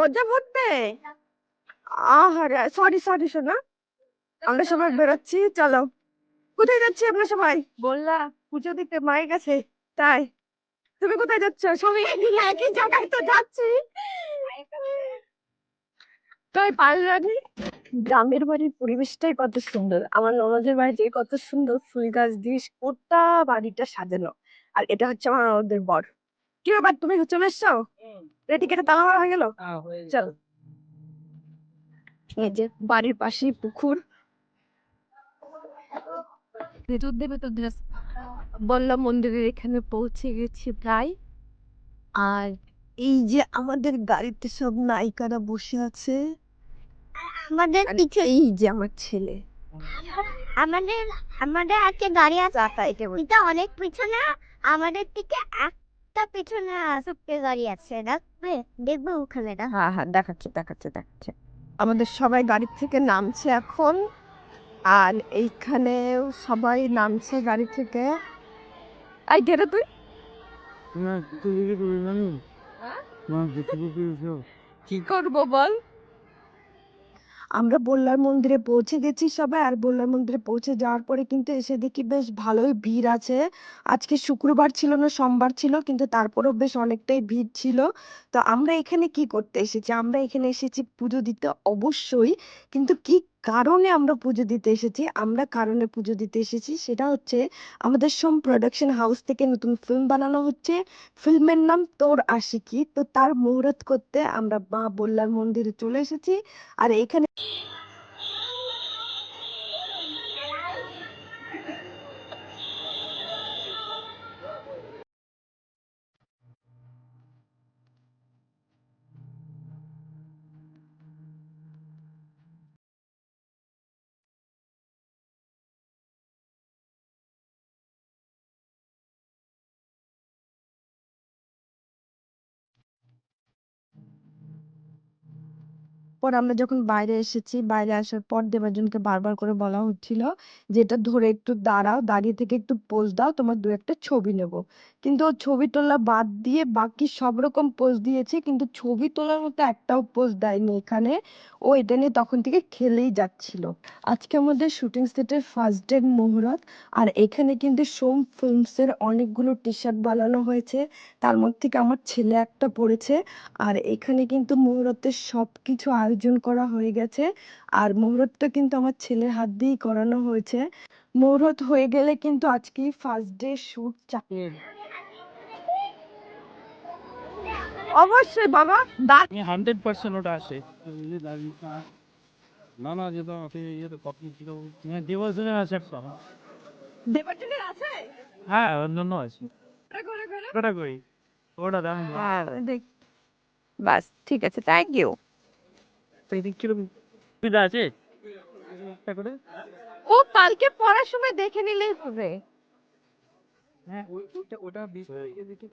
রোজা ভরতে? আহারে, সরি সরি শোনা, আমরা সবাই বেরোচ্ছি, চলো। কোথায় যাচ্ছি আমরা সবাই? বললা পুজো দিতে মায়ের কাছে, তাই? তুমি কোথায় যাচ্ছ? সবাই একই জায়গায় তো যাচ্ছি। তাই পারলানি। গ্রামের বাড়ির পরিবেশটাই কত সুন্দর, আমার ননদের বাড়িতে কত সুন্দর ফুল গাছ দিয়ে গোটা বাড়িটা সাজানো। আর এটা হচ্ছে আমার ননদের বর। কি ব্যাপার, তুমি চলে এসছো? রেডি, কেটে তালা মারা হয়ে গেল? চল। এই যে বাড়ির পাশেই পুকুর, ভেতর দিয়ে ভেতর দিয়ে বললাম মন্দিরের এখানে পৌঁছে গেছি প্রায়। আর এই যে আমাদের গাড়িতে সব নায়িকারা বসে আছে, আমাদের আর পিছনে এই যে আমার ছেলে আমাদের আমাদের আজকে গাড়ি আছে যাতায়াতে বসে। এটা অনেক পিছনে আমাদের থেকে একটা পিছনে আসতে গাড়ি আছে দেখবে দেখবে ওখানে না হ্যাঁ হ্যাঁ, দেখাচ্ছে দেখাচ্ছে দেখাচ্ছে। আমাদের সবাই গাড়ি থেকে নামছে এখন, আর এইখানেও সবাই নামছে গাড়ি থেকে। আই গেরে তুই কি করবো বল? আমরা বল্লার মন্দিরে পৌঁছে গেছি সবাই, আর বল্লার মন্দিরে পৌঁছে যাওয়ার পরে কিন্তু এসে দেখি বেশ ভালোই ভিড় আছে। আজকে শুক্রবার ছিল না, সোমবার ছিল, কিন্তু তারপরেও বেশ অনেকটাই ভিড় ছিল। তো আমরা এখানে কি করতে এসেছি? আমরা এখানে এসেছি পুজো দিতে অবশ্যই, কিন্তু কি কারণে আমরা পুজো দিতে এসেছি? আমরা কারণে পুজো দিতে এসেছি সেটা হচ্ছে, আমাদের সোম প্রোডাকশন হাউস থেকে নতুন ফিল্ম বানানো হচ্ছে। ফিল্মের নাম তোর আশিকি। তো তার মুহূর্ত করতে আমরা মা বল্লার মন্দিরে চলে এসেছি। আর এখানে পর আমরা যখন বাইরে এসেছি, বাইরে আসার পর দেবার্জনকে বারবার করে বলা হচ্ছিল যে এটা ধরে একটু দাঁড়াও, দাঁড়িয়ে থেকে একটু পোজ দাও, তোমার দু একটা ছবি নেব। কিন্তু ও ছবি তোলা বাদ দিয়ে বাকি সব রকম পোজ দিয়েছে, কিন্তু ছবি তোলার মতো একটাও পোজ দেয়নি এখানে। ও এটা নিয়ে তখন থেকে খেলেই যাচ্ছিল। আজকে আমাদের শুটিং সেটের ফার্স্ট ডে মুহূর্ত। আর এখানে কিন্তু সোম ফিল্মস এর অনেকগুলো টি শার্ট বানানো হয়েছে, তার মধ্যে থেকে আমার ছেলে একটা পড়েছে। আর এখানে কিন্তু মুহূর্তের সবকিছু আয়োজন করা হয়ে গেছে। আর মুহূর্তটা কিন্তু আমার ছেলের হাত দিয়েই করানো হয়েছে। মুহূর্ত হয়ে গেলে কিন্তু আজকে ফার্স্ট ডে শুট চাপিয়ে অবশ্যই বাবা। আমি 100% ওটা আসে না না যেটা আপনি ইয়ে কপি ছিল দেবজনের আছে একটা দেবার্জনের আছে। হ্যাঁ অন্য আছে ওটা করে করে। ওটা কই ওটা দাম হ্যাঁ দেখ, বাস ঠিক আছে, থ্যাংক ইউ। এদিক কিরকম সুবিধা আছে একটা করে ও কালকে পড়ার সময় দেখে নিলেই হবে। হ্যাঁ ওইটা ওটা